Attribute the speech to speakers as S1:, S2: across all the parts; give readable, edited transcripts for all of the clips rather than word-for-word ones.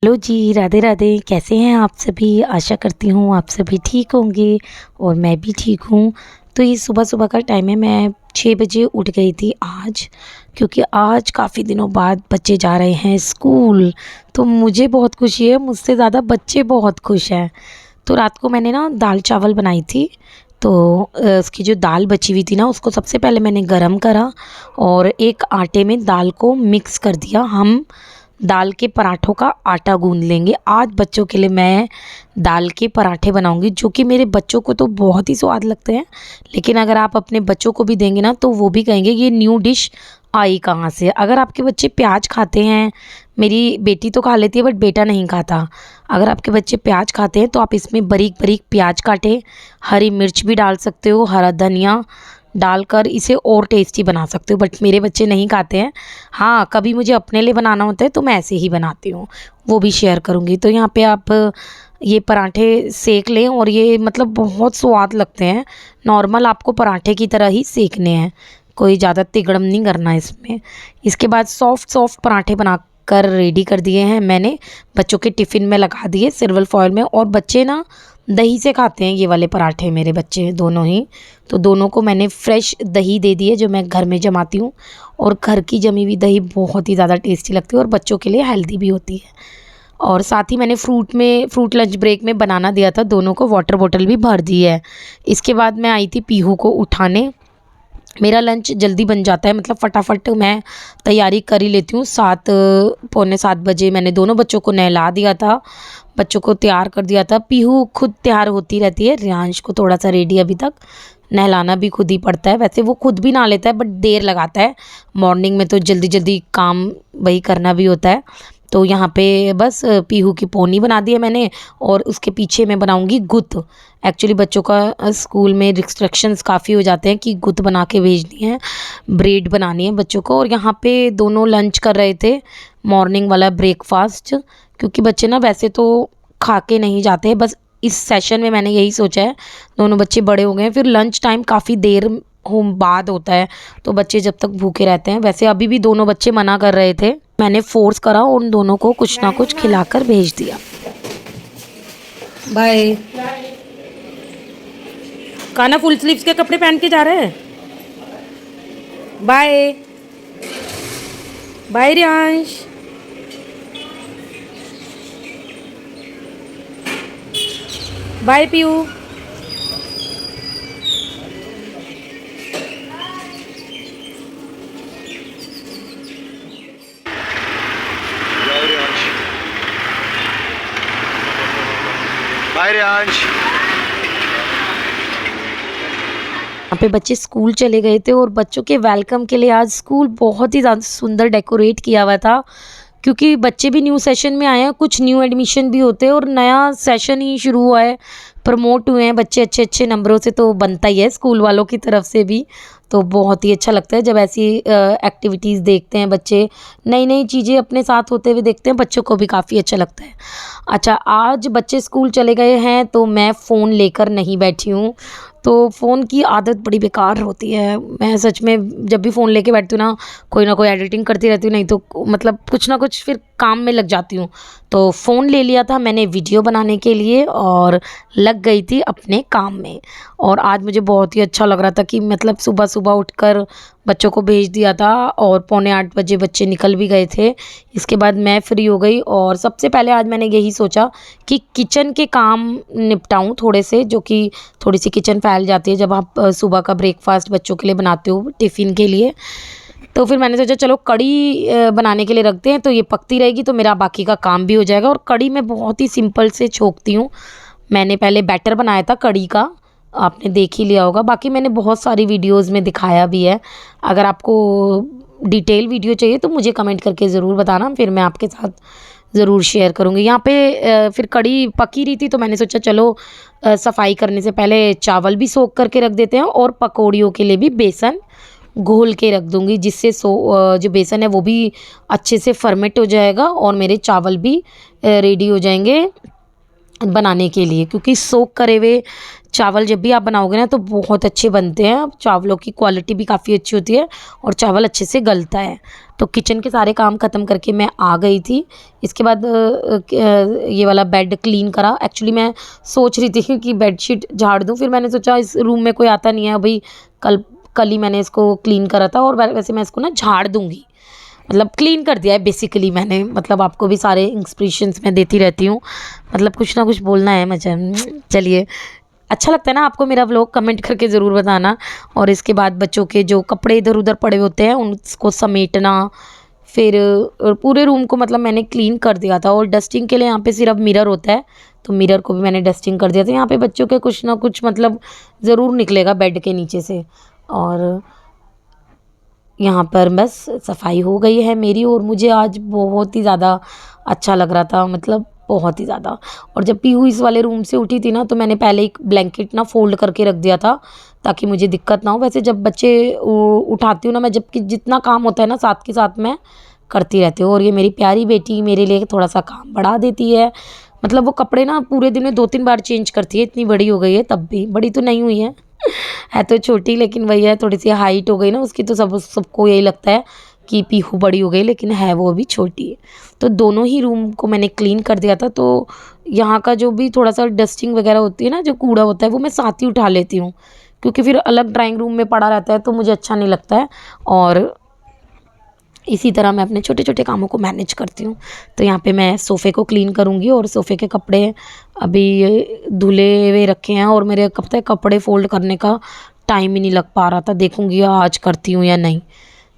S1: Hello जी, राधे राधे। कैसे हैं आप सभी? आशा करती हूँ आप सभी ठीक होंगे और मैं भी ठीक हूँ। तो ये सुबह-सुबह का टाइम है, मैं 6 बजे उठ गई थी आज, क्योंकि आज काफ़ी दिनों बाद बच्चे जा रहे हैं स्कूल। तो मुझे बहुत खुशी है, मुझसे ज़्यादा बच्चे बहुत खुश हैं। तो रात को मैंने ना दाल-चावल बनाई थी, तो उसकी जो दाल बची हुई थी ना, उसको सबसे पहले मैंने गरम करा और एक आटे में दाल को मिक्स कर दिया। हम दाल के पराठों का आटा गूँध लेंगे। आज बच्चों के लिए मैं दाल के पराठे बनाऊँगी, जो कि मेरे बच्चों को तो बहुत ही स्वाद लगते हैं। लेकिन अगर आप अपने बच्चों को भी देंगे ना, तो वो भी कहेंगे ये न्यू डिश आई कहाँ से। अगर आपके बच्चे प्याज खाते हैं, मेरी बेटी तो खा लेती है बट बेटा नहीं खाता। अगर आपके बच्चे प्याज खाते हैं तो आप इसमें बारीक बारीक प्याज काटें, हरी मिर्च भी डाल सकते हो, हरा धनिया डालकर इसे और टेस्टी बना सकते हो। बट मेरे बच्चे नहीं खाते हैं। हाँ, कभी मुझे अपने लिए बनाना होता है तो मैं ऐसे ही बनाती हूँ, वो भी शेयर करूँगी। तो यहाँ पे आप ये पराठे सेक लें और ये मतलब बहुत स्वाद लगते हैं। नॉर्मल आपको पराठे की तरह ही सेकने हैं, कोई ज़्यादा तिगड़म नहीं करना है इसमें। इसके बाद सॉफ्ट सॉफ्ट पराठे बनाकर रेडी कर दिए हैं मैंने, बच्चों के टिफ़िन में लगा दिए सिल्वर फॉयल में। और बच्चे ना दही से खाते हैं ये वाले पराठे, मेरे बच्चे दोनों ही। तो दोनों को मैंने फ्रेश दही दे दी है, जो मैं घर में जमाती हूँ। और घर की जमी हुई दही बहुत ही ज़्यादा टेस्टी लगती है और बच्चों के लिए हेल्दी भी होती है। और साथ ही मैंने फ्रूट लंच ब्रेक में बनाना दिया था दोनों को, वाटर बॉटल भी भर दी है। इसके बाद मैं आई थी पीहू को उठाने। मेरा लंच जल्दी बन जाता है, मतलब फटाफट मैं तैयारी कर ही लेती हूँ। 7 पौने 7 बजे मैंने दोनों बच्चों को नहला दिया था, बच्चों को तैयार कर दिया था। पीहू खुद तैयार होती रहती है, रियांश को थोड़ा सा रेडी अभी तक नहलाना भी खुद ही पड़ता है। वैसे वो खुद भी नहा लेता है बट देर लगाता है, मॉर्निंग में तो जल्दी जल्दी काम वही करना भी होता है। तो यहाँ पे बस पीहू की पोनी बना दी है मैंने और उसके पीछे मैं बनाऊंगी गुत्त। एक्चुअली बच्चों का स्कूल में रिस्ट्रिक्शंस काफ़ी हो जाते हैं कि गुत्त बना के भेजनी है, ब्रेड बनानी है बच्चों को। और यहाँ पे दोनों लंच कर रहे थे, मॉर्निंग वाला ब्रेकफास्ट, क्योंकि बच्चे ना वैसे तो खा के नहीं जाते हैं। बस इस सेशन में मैंने यही सोचा है, दोनों बच्चे बड़े हो गए हैं, फिर लंच टाइम काफ़ी देर हो बाद होता है, तो बच्चे जब तक भूखे रहते हैं। वैसे अभी भी दोनों बच्चे मना कर रहे थे, मैंने फोर्स करा और उन दोनों को कुछ ना कुछ खिलाकर भेज दिया। बाय। काना फुल स्लीव्स के कपड़े पहन के जा रहे हैं। Bye bye Riyansh. Bye Piyu.
S2: Bye Riyansh.
S1: यहाँ पे बच्चे स्कूल चले गए थे और बच्चों के वेलकम के लिए आज स्कूल बहुत ही ज़्यादा सुंदर डेकोरेट किया हुआ था, क्योंकि बच्चे भी न्यू सेशन में आए हैं, कुछ न्यू एडमिशन भी होते हैं और नया सेशन ही शुरू हुआ है, प्रमोट हुए हैं बच्चे अच्छे अच्छे नंबरों से, तो बनता ही है स्कूल वालों की तरफ से भी। तो बहुत ही अच्छा लगता है जब ऐसी एक्टिविटीज़ देखते हैं बच्चे, नई नई चीज़ें अपने साथ होते हुए देखते हैं, बच्चों को भी काफ़ी अच्छा लगता है। अच्छा, आज बच्चे स्कूल चले गए हैं तो मैं फ़ोन लेकर नहीं बैठी हूँ। तो फ़ोन की आदत बड़ी बेकार होती है। मैं सच में जब भी फ़ोन लेके बैठती हूँ ना कोई एडिटिंग करती रहती हूँ, नहीं तो मतलब कुछ ना कुछ फिर काम में लग जाती हूँ। तो फ़ोन ले लिया था मैंने वीडियो बनाने के लिए और लग गई थी अपने काम में। और आज मुझे बहुत ही अच्छा लग रहा था कि मतलब सुबह सुबह उठकर बच्चों को भेज दिया था और पौने 8 बजे बच्चे निकल भी गए थे। इसके बाद मैं फ्री हो गई और सबसे पहले आज मैंने यही सोचा कि किचन के काम निपटाऊं थोड़े से, जो कि थोड़ी सी किचन फैल जाती है जब आप सुबह का ब्रेकफास्ट बच्चों के लिए बनाते हो टिफ़िन के लिए। तो फिर मैंने सोचा चलो कढ़ी बनाने के लिए रखते हैं, तो ये पकती रहेगी तो मेरा बाकी का काम भी हो जाएगा। और कढ़ी मैं बहुत ही सिंपल से छोंकती हूँ। मैंने पहले बैटर बनाया था कढ़ी का, आपने देख ही लिया होगा, बाकी मैंने बहुत सारी वीडियोस में दिखाया भी है। अगर आपको डिटेल वीडियो चाहिए तो मुझे कमेंट करके ज़रूर बताना, फिर मैं आपके साथ ज़रूर शेयर करूँगी। यहाँ पे फिर कढ़ी पकी रही थी तो मैंने सोचा चलो सफाई करने से पहले चावल भी सोख करके रख देते हैं और पकौड़ियों के लिए भी बेसन घोल के रख दूँगी, जिससे जो बेसन है वो भी अच्छे से फर्मेंट हो जाएगा और मेरे चावल भी रेडी हो जाएंगे बनाने के लिए। क्योंकि सोक करे हुए चावल जब भी आप बनाओगे ना तो बहुत अच्छे बनते हैं, चावलों की क्वालिटी भी काफ़ी अच्छी होती है और चावल अच्छे से गलता है। तो किचन के सारे काम ख़त्म करके मैं आ गई थी। इसके बाद ये वाला बेड क्लीन करा। एक्चुअली मैं सोच रही थी कि बेडशीट झाड़ दूँ, फिर मैंने सोचा इस रूम में कोई आता नहीं है अभी, कल कल ही मैंने इसको क्लीन करा था और वैसे मैं इसको ना झाड़ दूँगी, मतलब क्लीन कर दिया है बेसिकली मैंने। मतलब आपको भी सारे इंस्पिरेशंस मैं देती रहती हूँ, मतलब कुछ ना कुछ बोलना है मुझे। चलिए, अच्छा लगता है ना आपको मेरा व्लॉग, कमेंट करके ज़रूर बताना। और इसके बाद बच्चों के जो कपड़े इधर उधर पड़े होते हैं उनको समेटना, फिर पूरे रूम को मतलब मैंने क्लीन कर दिया था। और डस्टिंग के लिए यहाँ पे सिर्फ मिरर होता है, तो मिरर को भी मैंने डस्टिंग कर दिया था। यहाँ पे बच्चों के कुछ ना कुछ मतलब ज़रूर निकलेगा बेड के नीचे से। और यहाँ पर बस सफाई हो गई है मेरी, और मुझे आज बहुत ही ज़्यादा अच्छा लग रहा था, मतलब बहुत ही ज़्यादा। और जब पीहू इस वाले रूम से उठी थी ना तो मैंने पहले एक ब्लैंकेट ना फ़ोल्ड करके रख दिया था ताकि मुझे दिक्कत ना हो। वैसे जब बच्चे उठाती हूँ ना, मैं जबकि जितना काम होता है ना साथ के साथ मैं करती रहती हूँ। और ये मेरी प्यारी बेटी मेरे लिए थोड़ा सा काम बढ़ा देती है, मतलब वो कपड़े ना पूरे दिन में 2-3 बार चेंज करती है। इतनी बड़ी हो गई है, तब भी, बड़ी तो नहीं हुई है तो छोटी, लेकिन वही है थोड़ी सी हाइट हो गई ना उसकी, तो सबको यही लगता है कि पीहू बड़ी हो गई, लेकिन है वो अभी छोटी है। तो दोनों ही रूम को मैंने क्लीन कर दिया था। तो यहाँ का जो भी थोड़ा सा डस्टिंग वगैरह होती है ना, जो कूड़ा होता है वो मैं साथ ही उठा लेती हूँ, क्योंकि फिर अलग ड्राइंग रूम में पड़ा रहता है तो मुझे अच्छा नहीं लगता है। और इसी तरह मैं अपने छोटे छोटे कामों को मैनेज करती हूँ। तो यहाँ पे मैं सोफ़े को क्लीन करूँगी, और सोफ़े के कपड़े अभी धुले हुए रखे हैं और मेरे कब तक कपड़े फ़ोल्ड करने का टाइम ही नहीं लग पा रहा था। देखूँगी आज करती हूँ या नहीं।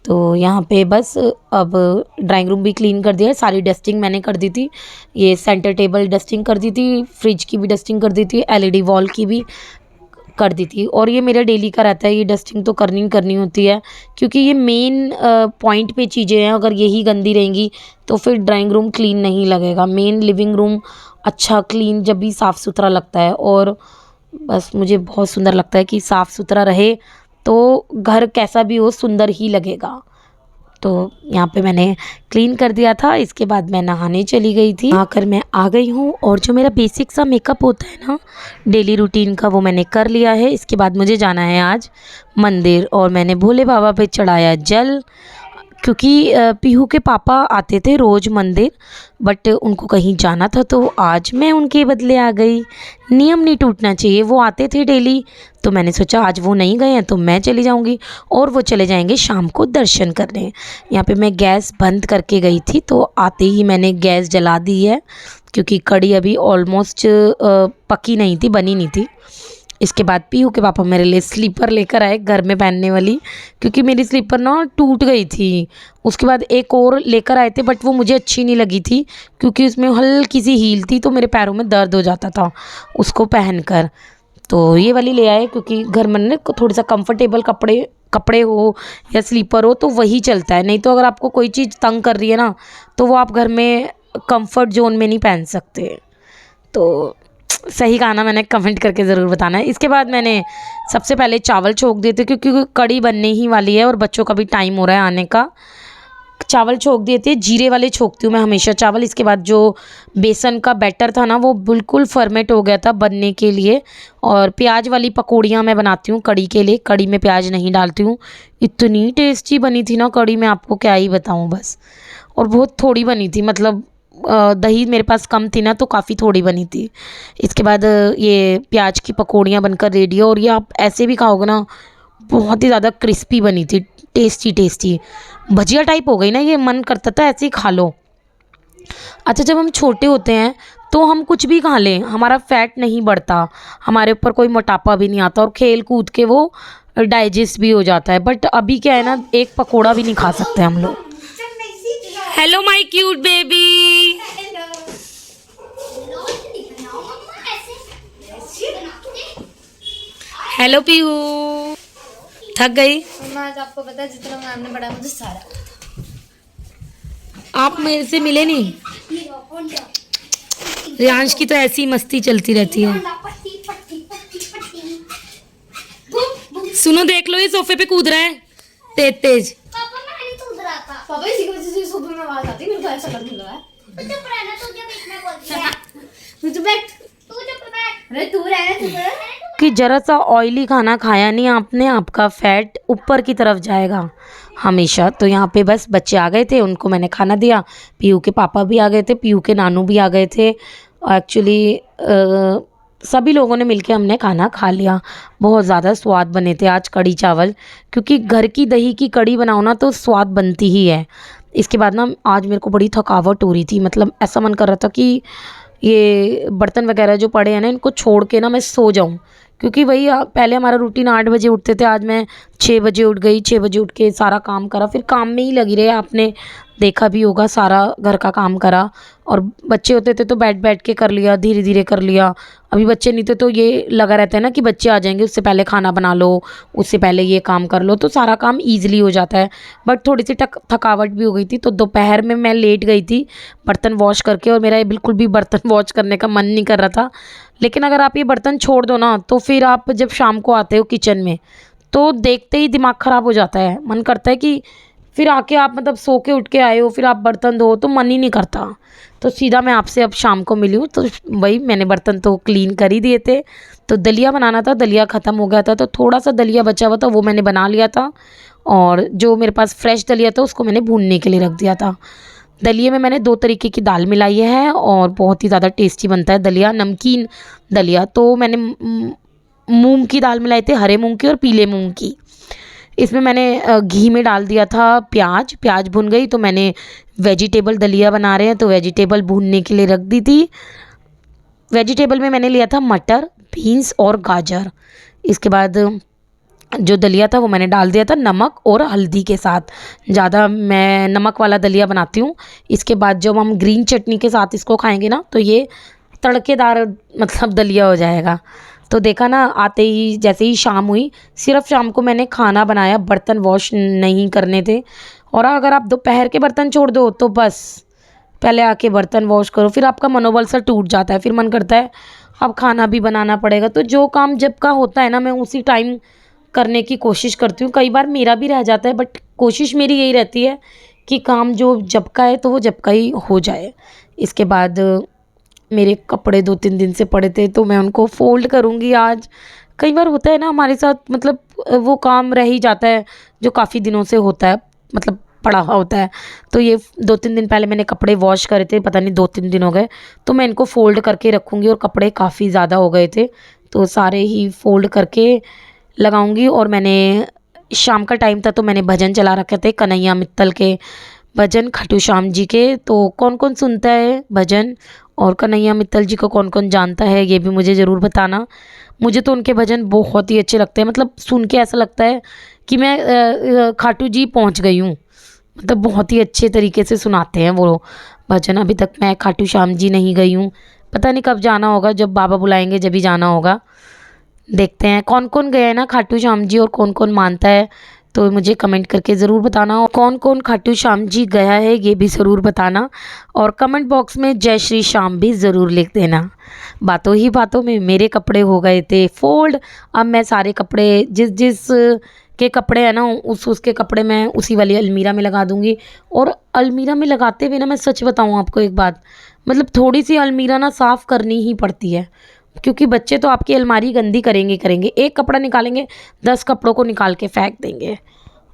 S1: तो यहाँ पे बस अब ड्राइंग रूम भी क्लीन कर दिया है, सारी डस्टिंग मैंने कर दी थी। ये सेंटर टेबल डस्टिंग कर दी थी, फ्रिज की भी डस्टिंग कर दी थी, एलईडी वॉल की भी कर दी थी। और ये मेरा डेली का रहता है, ये डस्टिंग तो करनी ही करनी होती है, क्योंकि ये मेन पॉइंट पे चीज़ें हैं। अगर यही गंदी रहेंगी तो फिर ड्राइंग रूम क्लीन नहीं लगेगा। मेन लिविंग रूम अच्छा क्लीन जब भी साफ़ सुथरा लगता है, और बस मुझे बहुत सुंदर लगता है कि साफ़ सुथरा रहे तो घर कैसा भी हो सुंदर ही लगेगा। तो यहाँ पे मैंने क्लीन कर दिया था। इसके बाद मैं नहाने चली गई थी, आकर मैं आ गई हूँ। और जो मेरा बेसिक सा मेकअप होता है ना डेली रूटीन का, वो मैंने कर लिया है। इसके बाद मुझे जाना है आज मंदिर, और मैंने भोले बाबा पे चढ़ाया जल, क्योंकि पीहू के पापा आते थे रोज़ मंदिर, बट उनको कहीं जाना था तो आज मैं उनके बदले आ गई। नियम नहीं टूटना चाहिए, वो आते थे डेली, तो मैंने सोचा आज वो नहीं गए हैं तो मैं चली जाऊंगी, और वो चले जाएंगे शाम को दर्शन करने। यहाँ पे मैं गैस बंद करके गई थी, तो आते ही मैंने गैस जला दी है, क्योंकि कढ़ी अभी ऑलमोस्ट पकी नहीं थी, बनी नहीं थी। इसके बाद पीहू के पापा मेरे लिए स्लीपर लेकर आए घर में पहनने वाली, क्योंकि मेरी स्लीपर ना टूट गई थी। उसके बाद एक और लेकर आए थे, बट वो मुझे अच्छी नहीं लगी थी, क्योंकि उसमें हल्की सी हील थी तो मेरे पैरों में दर्द हो जाता था उसको पहनकर। तो ये वाली ले आए, क्योंकि घर में ना थोड़ा सा कंफर्टेबल कपड़े हो या स्लीपर हो तो वही चलता है। नहीं तो अगर आपको कोई चीज़ तंग कर रही है ना, तो वो आप घर में कंफर्ट जोन में नहीं पहन सकते। तो सही कहा ना मैंने, कमेंट करके ज़रूर बताना है। इसके बाद मैंने सबसे पहले चावल छोंक दिए थे, क्योंकि कढ़ी बनने ही वाली है और बच्चों का भी टाइम हो रहा है आने का। चावल छोंक दिए थे, जीरे वाले छोंकती हूँ मैं हमेशा चावल। इसके बाद जो बेसन का बैटर था ना, वो बिल्कुल फर्मेंट हो गया था बनने के लिए। और प्याज वाली पकौड़ियाँ मैं बनाती हूँ कढ़ी के लिए, कढ़ी में प्याज नहीं डालती हूँ। इतनी टेस्टी बनी थी ना कढ़ी, मैं आपको क्या ही बताऊँ बस। और बहुत थोड़ी बनी थी, मतलब दही मेरे पास कम थी ना, तो काफ़ी थोड़ी बनी थी। इसके बाद ये प्याज की पकौड़ियाँ बनकर रेडी है, और ये आप ऐसे भी खाओगे ना, बहुत ही ज़्यादा क्रिस्पी बनी थी, टेस्टी टेस्टी भजिया टाइप हो गई ना, ये मन करता था ऐसे ही खा लो। अच्छा, जब हम छोटे होते हैं तो हम कुछ भी खा लें, हमारा फैट नहीं बढ़ता, हमारे ऊपर कोई मोटापा भी नहीं आता, और खेल कूद के वो डाइजेस्ट भी हो जाता है। बट अभी क्या है ना, एक पकोड़ा भी नहीं खा सकते हम लोग। Hello my cute baby. Hello Pihu, थक गई?
S3: आज आपको पता है जितना मैम ने पढ़ा मुझे सारा।
S1: आप मेरे से मिले नहीं? रियांश की तो ऐसी मस्ती चलती रहती है। सुनो, देख लो, ये सोफे पे कूद रहा है तेज तेज।
S3: पापा मैं नहीं कूद रहा था। पापा इसी की वजह से सोफे में आवाज आती है, मेरे को ऐसा लगने लगा है। तू चुप रहना, तुझे बीच में बोलती है। तू चुप बैठ, तू चुप बैठ। अरे तू रहना, तू
S1: क्योंकि ज़रा सा ऑयली खाना खाया नहीं आपने, आपका फैट ऊपर की तरफ जाएगा हमेशा। तो यहाँ पे बस बच्चे आ गए थे, उनको मैंने खाना दिया। पीयू के पापा भी आ गए थे, पीयू के नानू भी आ गए थे। एक्चुअली सभी लोगों ने मिलके हमने खाना खा लिया। बहुत ज़्यादा स्वाद बने थे आज कढ़ी चावल, क्योंकि घर की दही की कढ़ी बनाओ ना तो स्वाद बनती ही है। इसके बाद ना आज मेरे को बड़ी थकावट हो रही थी, मतलब ऐसा मन कर रहा था कि ये बर्तन वगैरह जो पड़े हैं ना इनको छोड़ के ना मैं सो जाऊं। क्योंकि वही पहले हमारा रूटीन 8 बजे उठते थे, आज मैं 6 बजे उठ गई। 6 बजे उठ के सारा काम करा, फिर काम में ही लगी रही। आपने देखा भी होगा, सारा घर का काम करा। और बच्चे होते थे तो बैठ बैठ के कर लिया, धीरे धीरे कर लिया। अभी बच्चे नहीं थे तो ये लगा रहता है ना कि बच्चे आ जाएंगे, उससे पहले खाना बना लो, उससे पहले ये काम कर लो, तो सारा काम ईजिली हो जाता है। बट थोड़ी सी थकावट भी हो गई थी, तो दोपहर में मैं लेट गई थी बर्तन वॉश करके, और मेरा ये बिल्कुल भी बर्तन वॉश करने का मन नहीं कर रहा था। लेकिन अगर आप ये बर्तन छोड़ दो ना तो फिर आप जब शाम को आते हो किचन में तो देखते ही दिमाग ख़राब हो जाता है। मन करता है कि फिर आके आप मतलब सो के उठ के आए हो, फिर आप बर्तन धो, तो मन ही नहीं करता। तो सीधा मैं आपसे अब शाम को मिली हूँ, तो वही मैंने बर्तन तो क्लीन कर ही दिए थे। तो दलिया बनाना था, दलिया ख़त्म हो गया था, तो थोड़ा सा दलिया बचा हुआ था, वो मैंने बना लिया था। और जो मेरे पास फ्रेश दलिया था उसको मैंने भूनने के लिए रख दिया था। दलिये में मैंने 2 तरीके की दाल मिलाई है और बहुत ही ज़्यादा टेस्टी बनता है दलिया, नमकीन दलिया। तो मैंने मूंग की दाल मिलाई थी, हरे मूंग की और पीले मूंग की। इसमें मैंने घी में डाल दिया था प्याज भुन गई, तो मैंने वेजिटेबल दलिया बना रहे हैं तो वेजिटेबल भूनने के लिए रख दी थी। वेजिटेबल में मैंने लिया था मटर, बीन्स और गाजर। इसके बाद जो दलिया था वो मैंने डाल दिया था नमक और हल्दी के साथ। ज़्यादा मैं नमक वाला दलिया बनाती हूँ। इसके बाद जब हम ग्रीन चटनी के साथ इसको खाएंगे ना तो ये तड़केदार मतलब दलिया हो जाएगा। तो देखा ना, आते ही जैसे ही शाम हुई, सिर्फ शाम को मैंने खाना बनाया, बर्तन वॉश नहीं करने थे। और अगर आप दोपहर के बर्तन छोड़ दो तो बस पहले आके बर्तन वॉश करो, फिर आपका मनोबल सा टूट जाता है, फिर मन करता है अब खाना भी बनाना पड़ेगा। तो जो काम जब का होता है ना मैं उसी टाइम करने की कोशिश करती हूँ। कई बार मेरा भी रह जाता है, बट कोशिश मेरी यही रहती है कि काम जो जब का है तो वो जब का ही हो जाए। इसके बाद मेरे कपड़े 2-3 दिन से पड़े थे तो मैं उनको फ़ोल्ड करूँगी आज। कई बार होता है ना हमारे साथ, मतलब वो काम रह ही जाता है जो काफ़ी दिनों से होता है, मतलब पड़ा हुआ होता है। तो ये 2-3 दिन पहले मैंने कपड़े वॉश करे थे, पता नहीं 2-3 दिन हो गए, तो मैं इनको फ़ोल्ड करके रखूँगी। और कपड़े काफ़ी ज़्यादा हो गए थे तो सारे ही फ़ोल्ड करके लगाऊंगी। और मैंने शाम का टाइम था तो मैंने भजन चला रखे थे, कन्हैया मित्तल के भजन, खाटू श्याम जी के। तो कौन कौन सुनता है भजन और कन्हैया मित्तल जी को कौन कौन जानता है ये भी मुझे ज़रूर बताना। मुझे तो उनके भजन बहुत ही अच्छे लगते हैं, मतलब सुन के ऐसा लगता है कि मैं खाटू जी पहुंच गई हूँ। मतलब बहुत ही अच्छे तरीके से सुनाते हैं वो भजन। अभी तक मैं खाटू श्याम जी नहीं गई हूँ, पता नहीं कब जाना होगा, जब बाबा बुलाएंगे जब ही जाना होगा। देखते हैं कौन कौन गया है ना खाटू श्याम जी और कौन कौन मानता है, तो मुझे कमेंट करके ज़रूर बताना। और कौन कौन खाटू श्याम जी गया है ये भी ज़रूर बताना। और कमेंट बॉक्स में जय श्री श्याम भी ज़रूर लिख देना। बातों ही बातों में मेरे कपड़े हो गए थे फोल्ड। अब मैं सारे कपड़े जिस के कपड़े हैं ना उसके कपड़े मैं उसी वाली अलमीरा में लगा दूँगी। और अलमीरा में लगाते हुए ना मैं सच बताऊँ आपको एक बात, मतलब थोड़ी सी अलमीरा ना साफ़ करनी ही पड़ती है, क्योंकि बच्चे तो आपकी अलमारी गंदी करेंगे। एक कपड़ा निकालेंगे 10 कपड़ों को निकाल के फेंक देंगे।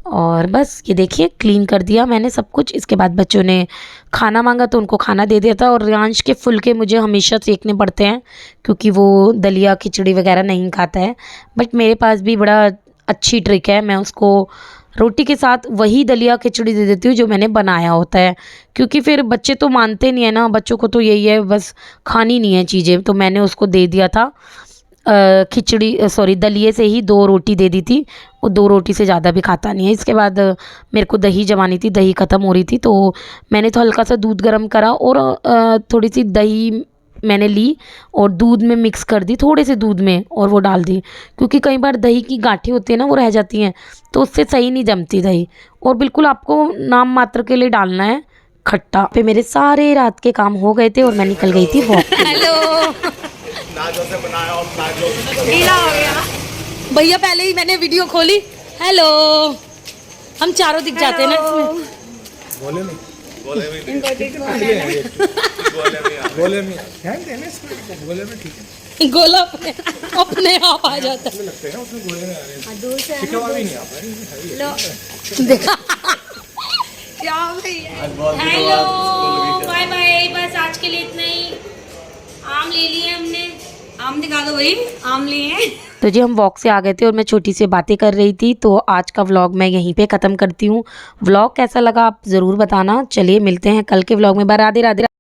S1: और बस ये देखिए क्लीन कर दिया मैंने सब कुछ। इसके बाद बच्चों ने खाना मांगा तो उनको खाना दे दिया था। और रियांश के फुलके मुझे हमेशा सेकने पड़ते हैं क्योंकि वो दलिया खिचड़ी वगैरह नहीं खाता है। बट मेरे पास भी बड़ा अच्छी ट्रिक है, मैं उसको रोटी के साथ वही दलिया खिचड़ी दे देती हूँ जो मैंने बनाया होता है, क्योंकि फिर बच्चे तो मानते नहीं है ना, बच्चों को तो यही है बस खानी नहीं है चीज़ें। तो मैंने उसको दे दिया था दलिए से ही 2 रोटी दे दी थी। वो 2 रोटी से ज़्यादा भी खाता नहीं है। इसके बाद मेरे को दही जमानी थी, दही ख़त्म हो रही थी तो मैंने तो हल्का सा दूध गर्म करा और थोड़ी सी दही मैंने ली और दूध में मिक्स कर दी, थोड़े से दूध में, और वो डाल दी। क्योंकि कई बार दही की गांठें होती है ना वो रह जाती हैं तो उससे सही नहीं जमती दही। और बिल्कुल आपको नाम मात्र के लिए डालना है खट्टा। पे मेरे सारे रात के काम हो गए थे और मैं निकल गई थी वॉक।
S3: हेलो गीला हो गया
S1: भैया, पहले ही मैंने वीडियो खोली। हेलो, हम चारों दिख जाते हैं ना इसमें।
S2: गोले में
S4: इनको टिक
S5: गोले में ध्यान देना इसमें, गोले में ठीक है।
S1: गोला अपने आप आ जाता
S5: हमें लगता है ना उसमें गोले में आ रहे हैं,
S4: दूर से
S5: शिकवा भी नहीं आ पा रही।
S4: लो
S1: है। देखा।
S4: क्या भैया
S1: हेलो बाय बाय, बस आज के लिए इतना ही। आम ले लिए हमने, आम दिखा दो भाई, आम लिए। तो जी हम वॉक से आ गए थे और मैं छोटी सी बातें कर रही थी, तो आज का व्लॉग मैं यहीं पे ख़त्म करती हूँ। व्लॉग कैसा लगा आप ज़रूर बताना। चलिए मिलते हैं कल के व्लॉग में। राधे राधे।